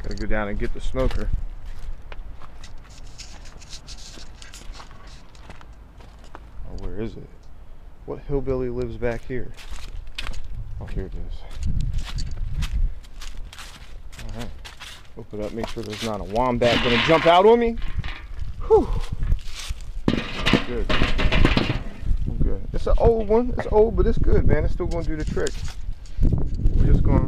Gotta go down and get the smoker. Oh, where is it? What hillbilly lives back here? Oh, here it is. Alright. Open it up, make sure there's not a wombat gonna jump out on me. Whew. Good. I'm good. It's an old one. It's old, but it's good, man. It's still gonna do the trick. We're just gonna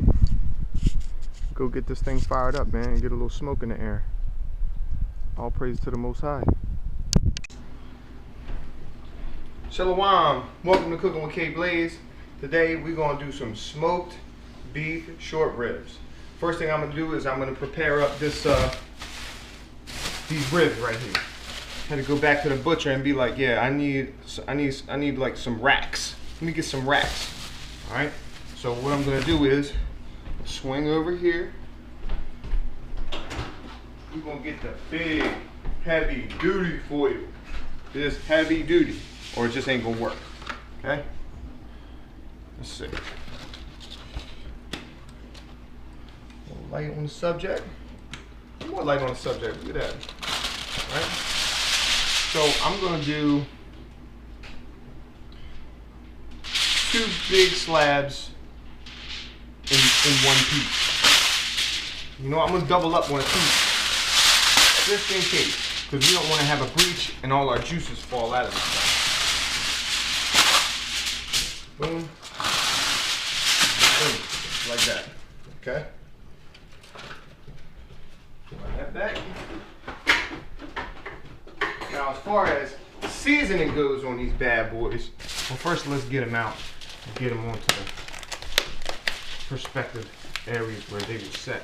go get this thing fired up, man, and get a little smoke in the air. All praise to the Most High. Shalom. Welcome to Cooking with K Blaze. Today we're gonna do some smoked beef short ribs. First thing I'm gonna do is I'm gonna prepare up this these ribs right here. Had to go back to the butcher and be like, yeah, I need like some racks. Let me get some racks. All right. So what I'm gonna do is swing over here. We're gonna get the big, heavy duty foil. This heavy duty, or it just ain't gonna work. Okay. Let's see. A little light on the subject. More light on the subject. Look at that. All right. So I'm gonna do 2 big slabs in one piece. You know, I'm gonna double up on a piece just in case, because we don't want to have a breach and all our juices fall out of this thing. Boom, boom, like that. Okay. Run that back. Now, as far as seasoning goes on these bad boys, well, first let's get them out and get them onto the perspective areas where they will set.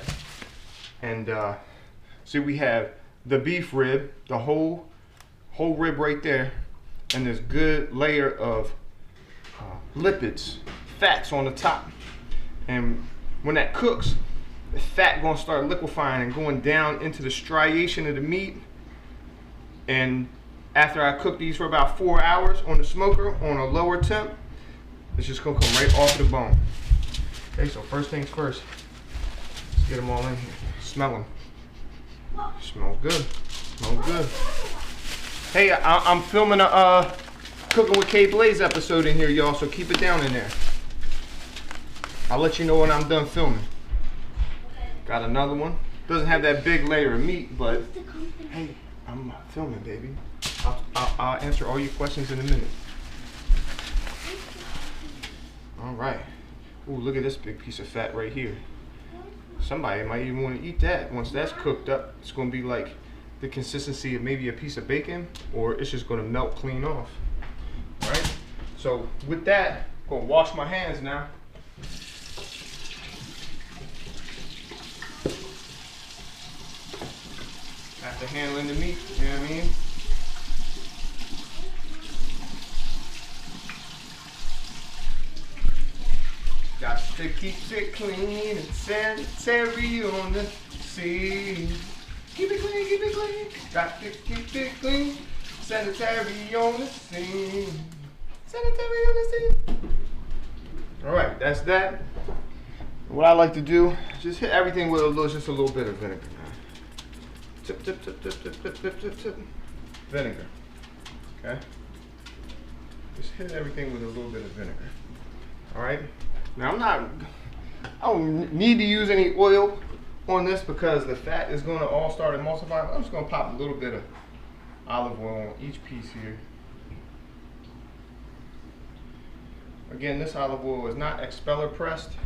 And see, we have the beef rib, the whole rib right there, and this good layer of lipids, fats on the top. And when that cooks, the fat gonna start liquefying and going down into the striation of the meat. And after I cook these for about 4 hours on the smoker on a lower temp, it's just gonna come right off the bone. Okay, so first things first, let's get them all in here. Smell them. Smells good. Smells good. Hey, I'm filming a Cooking with K Blaze episode in here, y'all, so keep it down in there. I'll let you know when I'm done filming. Got another one. Doesn't have that big layer of meat, but hey, I'm filming, baby. I'll answer all your questions in a minute. All right. Ooh, look at this big piece of fat right here. Somebody might even want to eat that. Once that's cooked up, it's going to be like the consistency of maybe a piece of bacon, or it's just going to melt clean off. All right. So with that, I'm going to wash my hands now. After handling the meat, you know what I mean? Got to keep it clean and sanitary on the scene. Keep it clean, keep it clean. Got to keep it clean, sanitary on the scene. Sanitary on the scene. All right, that's that. What I like to do, just hit everything with just a little bit of vinegar. Tip, tip, tip, tip, tip, tip, tip, tip, tip. Vinegar. Okay? Just hit everything with a little bit of vinegar. Alright? Now I don't need to use any oil on this because the fat is going to all start emulsifying. I'm just going to pop a little bit of olive oil on each piece here. Again, this olive oil is not expeller pressed,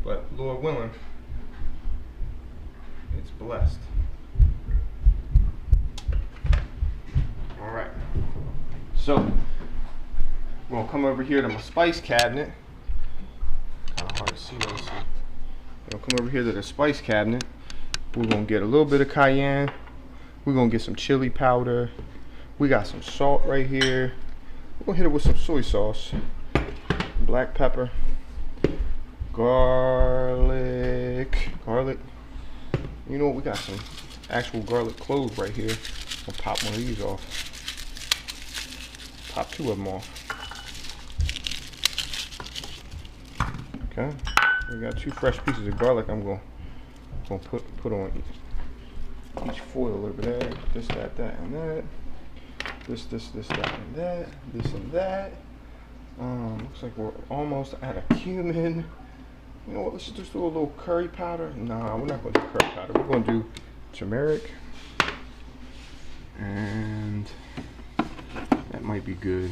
but Lord willing, it's blessed. All right. So we're gonna come over here to my spice cabinet. Kind of hard to see those. We're gonna come over here to the spice cabinet. We're gonna get a little bit of cayenne. We're gonna get some chili powder. We got some salt right here. We're gonna hit it with some soy sauce, black pepper, garlic. You know what? We got some actual garlic cloves right here. I'll pop one of these off. Pop 2 of them off. Okay. We got 2 fresh pieces of garlic. I'm gonna put on each foil a little bit there. This, that, and that. This, that, and that. This and that. Looks like we're almost out of cumin. You know what? Let's just do a little curry powder. Nah, we're not gonna do curry powder. We're gonna do turmeric, and that might be good.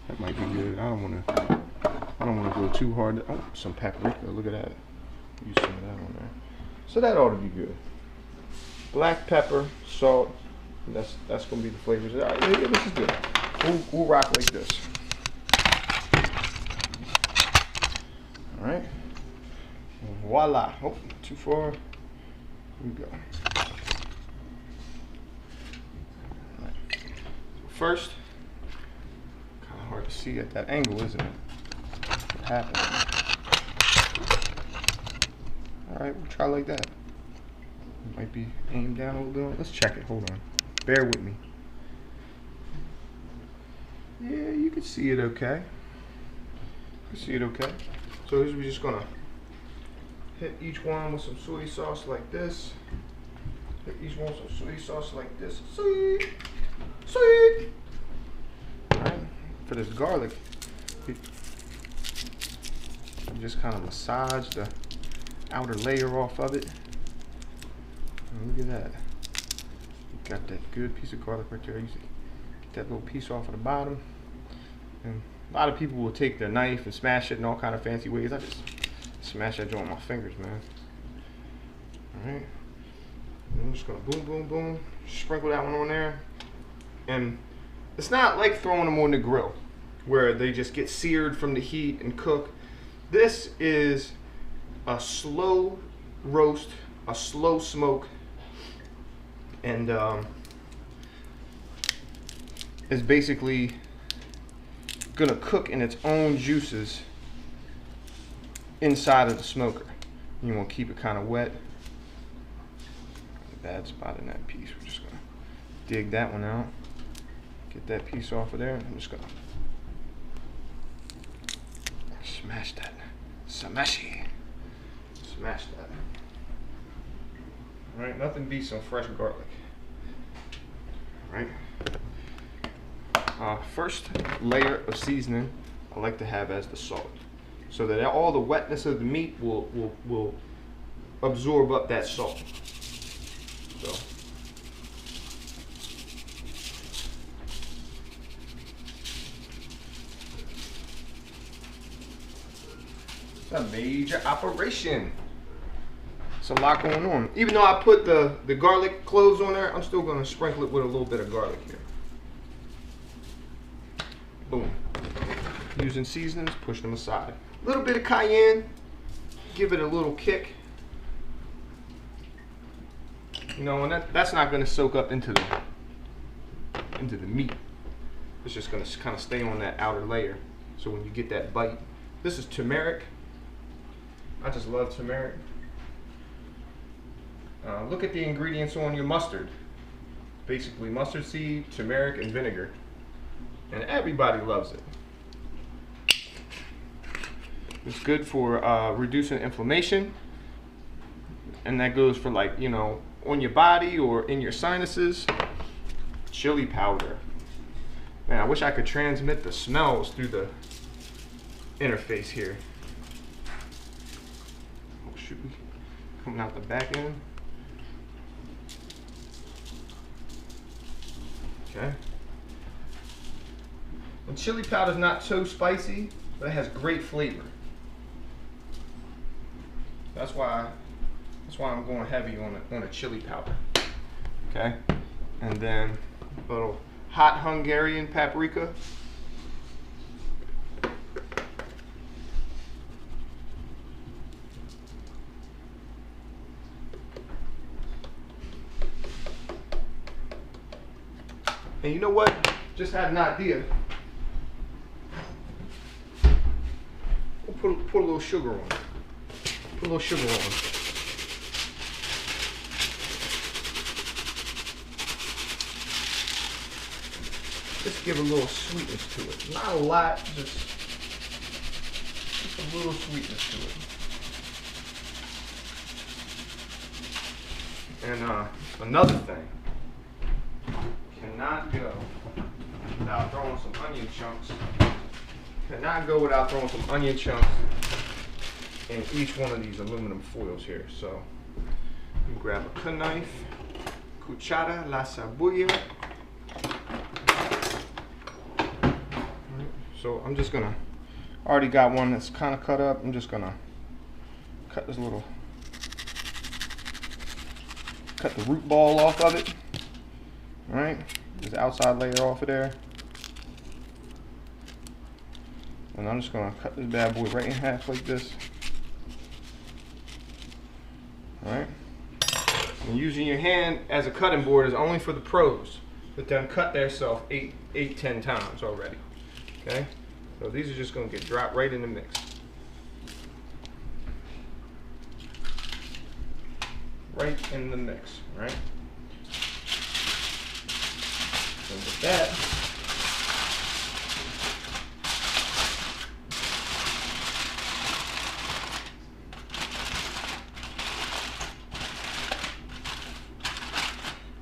That might be good. I don't wanna go too hard. Oh, some paprika. Look at that. Use some of that on there. So that ought to be good. Black pepper, salt. That's gonna be the flavors. All right, yeah, this is good. We'll rock like this. All right. Voila. Oh, too far. Here we go. All right. First, kind of hard to see at that angle, isn't it? What happened? All right, we'll try like that. It might be aimed down a little. Let's check it. Hold on. Bear with me. Yeah, you can see it okay. You can see it okay. So we're just gonna hit each one with some soy sauce like this. Hit each one with some soy sauce like this. Sweet, sweet. All right. For this garlic, you just kind of massage the outer layer off of it. And look at that. You got that good piece of garlic right there. You see, get that little piece off of the bottom. And a lot of people will take their knife and smash it in all kind of fancy ways. I just smash that joint with my fingers, man. All right. And I'm just gonna boom, boom, boom. Sprinkle that one on there. And it's not like throwing them on the grill where they just get seared from the heat and cook. This is a slow roast, a slow smoke, and it's basically gonna cook in its own juices inside of the smoker. You want to keep it kind of wet. Bad spot in that piece. We're just gonna dig that one out, get that piece off of there. I'm just gonna smash that, smashy, smash that. All right, nothing beats some fresh garlic. All right. First layer of seasoning I like to have as the salt, so that all the wetness of the meat will absorb up that salt. So it's a major operation. It's a lot going on. Even though I put the garlic cloves on there, I'm still going to sprinkle it with a little bit of garlic here. Boom. Using seasonings, push them aside. A little bit of cayenne, give it a little kick. You know, and that's not going to soak up into the meat. It's just going to kind of stay on that outer layer. So when you get that bite, this is turmeric. I just love turmeric. Look at the ingredients on your mustard. Basically mustard seed, turmeric, and vinegar. And everybody loves it. It's good for reducing inflammation. And that goes for, like, you know, on your body or in your sinuses. Chili powder. Man, I wish I could transmit the smells through the interface here. Oh, shoot. Coming out the back end. Okay. And chili powder is not so spicy, but it has great flavor. That's why I'm going heavy on a chili powder. Okay, and then a little hot Hungarian paprika. And you know what? Just had an idea. We'll put a little sugar on it. Put a little sugar on it. Just give a little sweetness to it. Not a lot, just a little sweetness to it. And another thing, cannot go without throwing some onion chunks. Cannot go without throwing some onion chunks in each one of these aluminum foils here. So you grab a knife, cuchara, la cebolla. So I'm just gonna, I already got one that's kind of cut up. I'm just gonna cut this little, cut the root ball off of it. All right, this outside layer off of there. And I'm just gonna cut this bad boy right in half like this. All right. And using your hand as a cutting board is only for the pros that done cut themselves 10 times already. Okay. So these are just gonna get dropped right in the mix. Right in the mix. All right. So with that,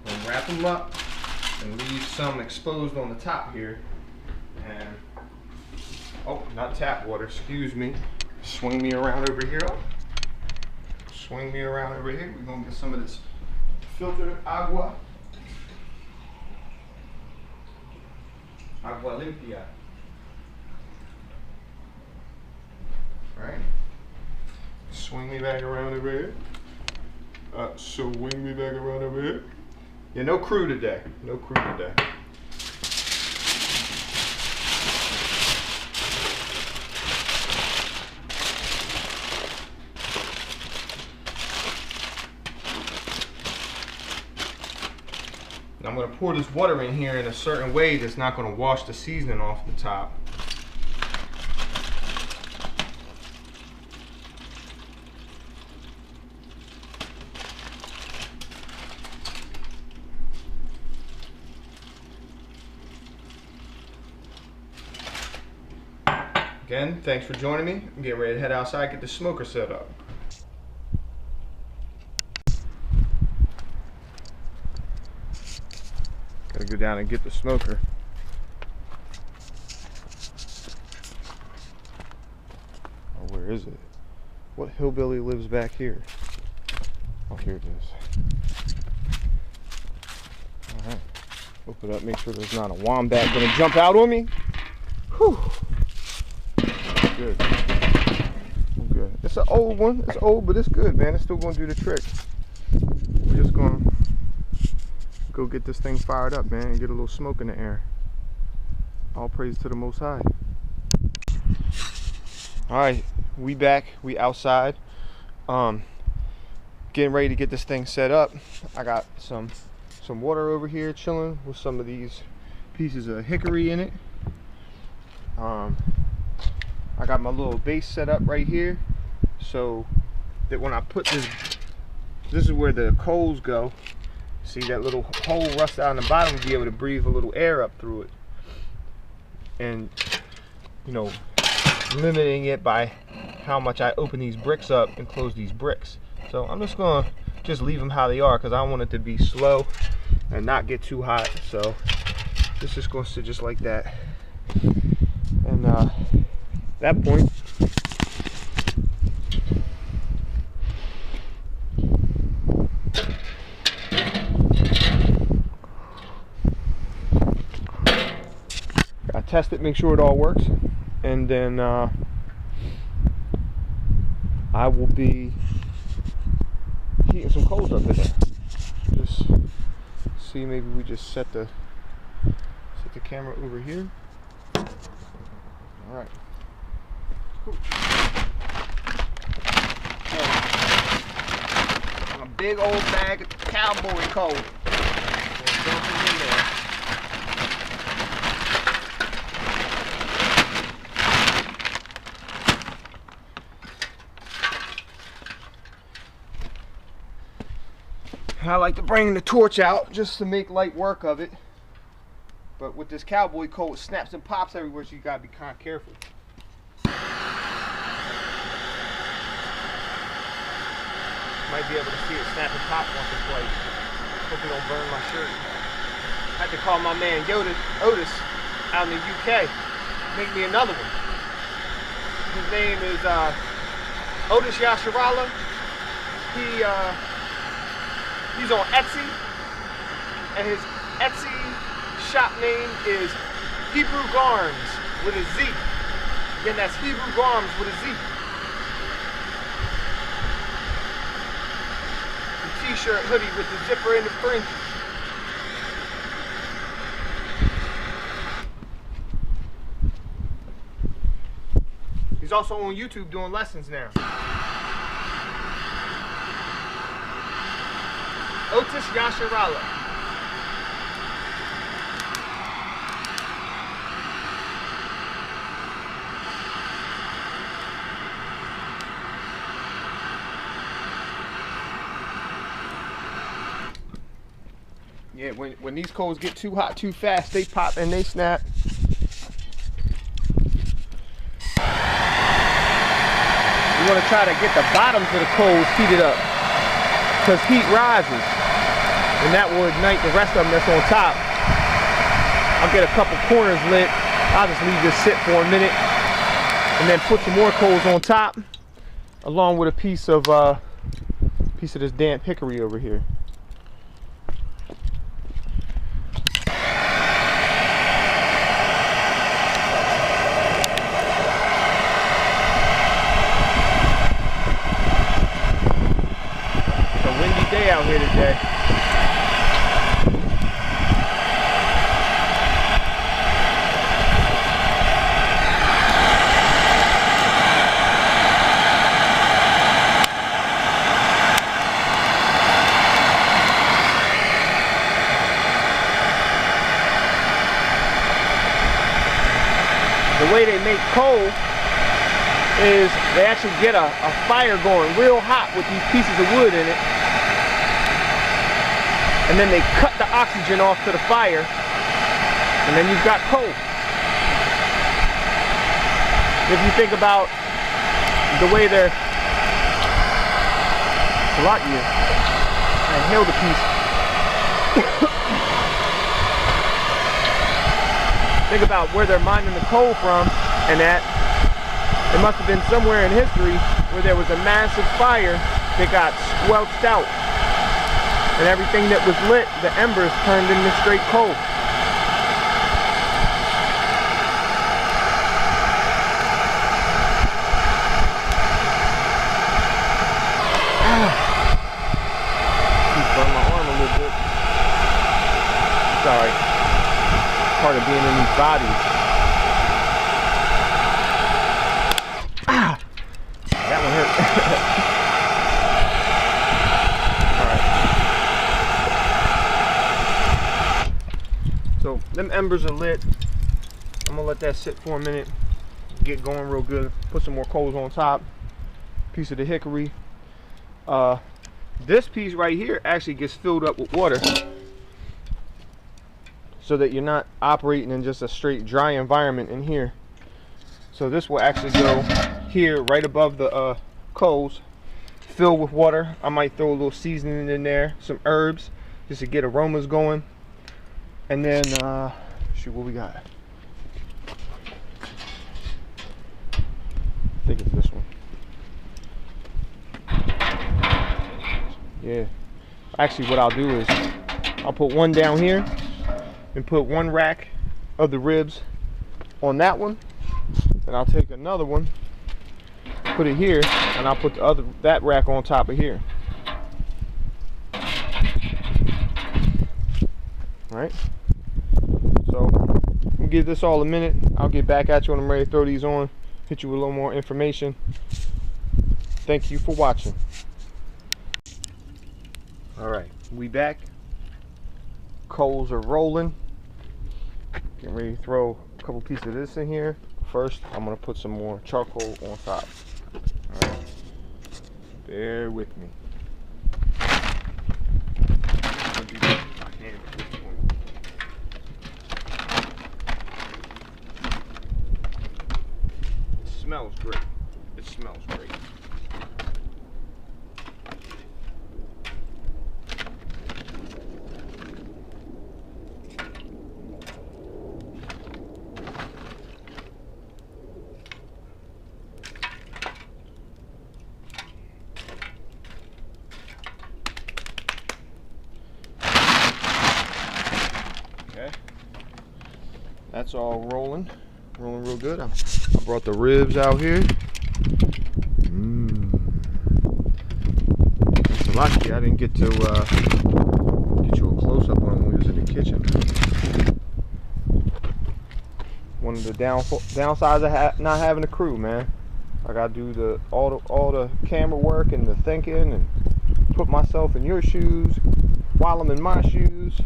we'll wrap them up and leave some exposed on the top here. And oh, not tap water, excuse me. Swing me around over here. Swing me around over here. We're gonna get some of this filtered agua. Agua limpia. Right? Swing me back around over here. Swing me back around over here. Yeah, no crew today. No crew today. I'm going to pour this water in here in a certain way that's not going to wash the seasoning off the top. Again, thanks for joining me. I'm getting ready to head outside, get the smoker set up. Gotta go down and get the smoker. Oh, where is it? What hillbilly lives back here? Oh, here it is. Alright. Open it up, make sure there's not a wombat gonna jump out on me. Whew. Good. I'm good. It's an old one. It's old, but it's good, man. It's still gonna do the trick. We're just gonna go get this thing fired up, man, and get a little smoke in the air. All praise to the Most High. All right, we back. We outside. Getting ready to get this thing set up. I got some water over here chilling with some of these pieces of hickory in it. I got my little base set up right here, so that when I put this is where the coals go. See that little hole rust out on the bottom to be able to breathe a little air up through it. And, you know, limiting it by how much I open these bricks up and close these bricks. So I'm just gonna leave them how they are because I want it to be slow and not get too hot. So this is gonna sit just like that. And at that point, test it, make sure it all works, and then I will be heating some coals up in there. Just see, maybe we just set the camera over here. All right. Cool. A big old bag of cowboy coal. Dump it in there. I like to bring the torch out just to make light work of it. But with this cowboy coal, it snaps and pops everywhere, so you gotta be kind of careful. Might be able to see it snapping pop once or twice. Hope it don't burn my shirt. I had to call my man Otis out in the UK. Make me another one. His name is Otis Yasharala. He's on Etsy, and his Etsy shop name is Hebrew Garms with a Z. Again, that's Hebrew Garms with a Z. The t-shirt hoodie with the zipper and the fringes. He's also on YouTube doing lessons now. Otis Yasharala. Yeah, when these coals get too hot too fast, they pop and they snap. You want to try to get the bottoms of the coals heated up, because heat rises, and that will ignite the rest of them that's on top. I'll get a couple corners lit. I'll just leave this sit for a minute, and then put some more coals on top, along with a piece of this damp hickory over here. Day out here today. The way they make coal is they actually get a fire going real hot with these pieces of wood in it. And then they cut the oxygen off to the fire, and then you've got coal. If you think about the way they're, it's a lot easier. I inhaled a piece. Think about where they're mining the coal from, and that it must have been somewhere in history where there was a massive fire that got squelched out. And everything that was lit, the embers turned into straight coal. Burn my arm a little bit. It's alright. Part of being in these bodies. Ah! That one hurt. So them embers are lit. I'm gonna let that sit for a minute, get going real good. Put some more coals on top. Piece of the hickory. This piece right here actually gets filled up with water, so that you're not operating in just a straight dry environment in here. So this will actually go here right above the coals, filled with water. I might throw a little seasoning in there, some herbs, just to get aromas going. And then, shoot, what we got? I think it's this one. Yeah. Actually, what I'll do is I'll put one down here and put one rack of the ribs on that one. And I'll take another one, put it here, and I'll put that rack on top of here. Right? So we'll give this all a minute. I'll get back at you when I'm ready to throw these on, hit you with a little more information. Thank you for watching. Alright, we back. Coals are rolling. Getting ready to throw a couple pieces of this in here. First, I'm going to put some more charcoal on top. Alright, bear with me. It smells great. It smells great. all rolling real good. I brought the ribs out here. It's lucky I didn't get to get you a close-up on when we was in the kitchen. One of the downsides of not having a crew, man. I gotta do all the camera work and the thinking and put myself in your shoes while I'm in my shoes.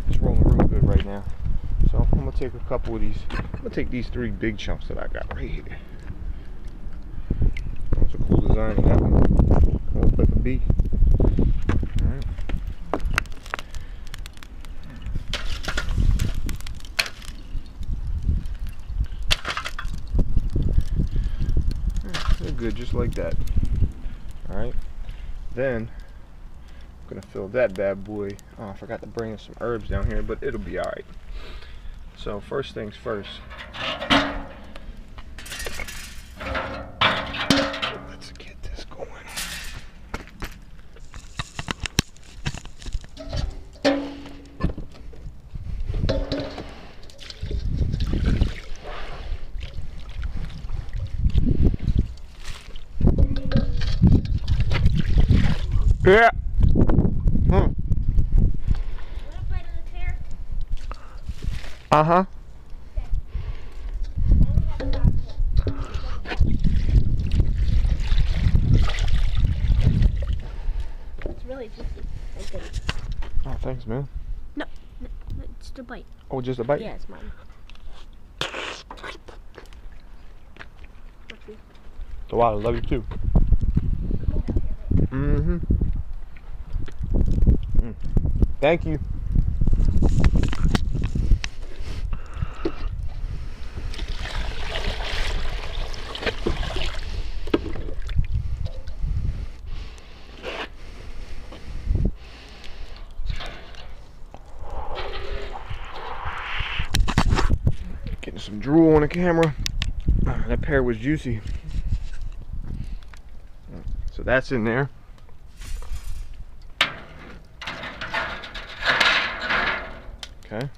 It's rolling real good right now. So I'm gonna take a couple of these. I'm gonna take these 3 big chunks that I got right here. That's a cool design on that one. Looks like a bee. Alright. They're good just like that. Alright. Then I'm gonna fill that bad boy. Oh, I forgot to bring some herbs down here, but it'll be alright. So first things first. Let's get this going. Yeah. Uh-huh. It's really juicy. Okay. Oh, thanks, man. No, it's just a bite. Oh, just a bite? Yeah, it's mine. So I love you too. Mm-hmm. Thank you. Getting some drool on the camera. That pear was juicy. So that's in there. Okay.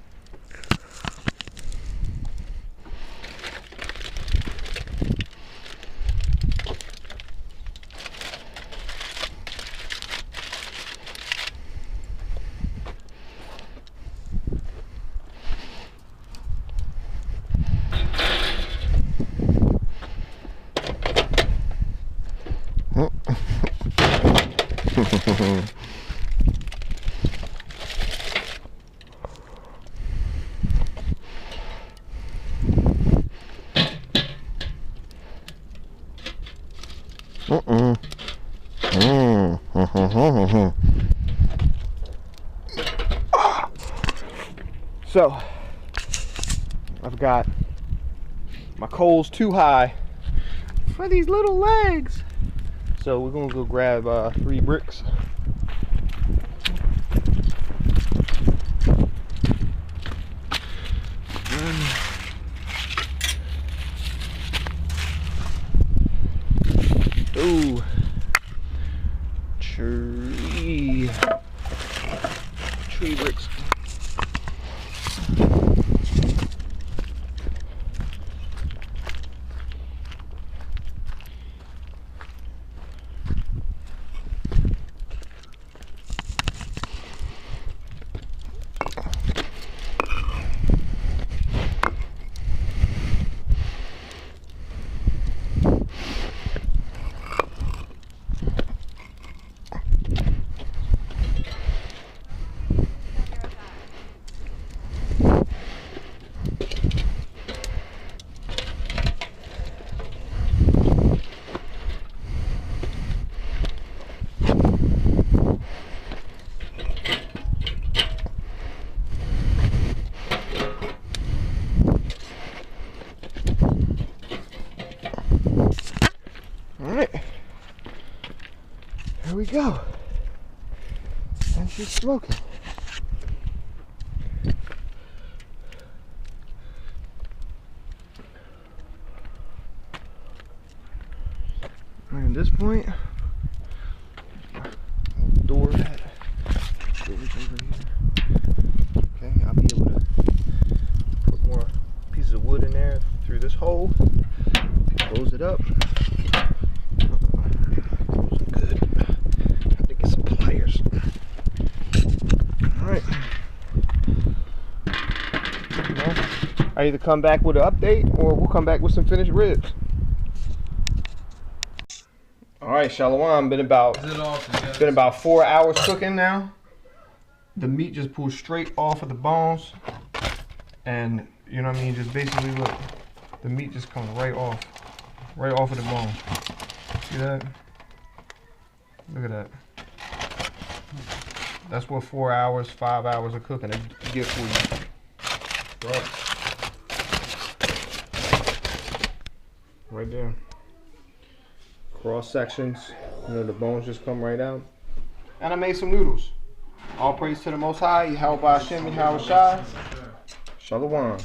So I've got my coals too high for these little legs. So we're gonna go grab 3 bricks. Ooh, tree bricks. Here we go. And she's smoking. And at this point, door that goes over here. Okay, I'll be able to through this hole. Close it up. Close it good. Have to get some pliers. All right. I either come back with an update or we'll come back with some finished ribs. All right, Shalom. Been about 4 hours cooking now. The meat just pulls straight off of the bones, and you know what I mean. Just basically look, the meat just comes right off of the bone. See that? Look at that. That's what 4 hours, 5 hours of cooking it gives for you. Right there. Cross sections, you know, the bones just come right out. And I made some noodles. All praise to the Most High. Yahweh Hashem, Yahweh Shai. Shalom.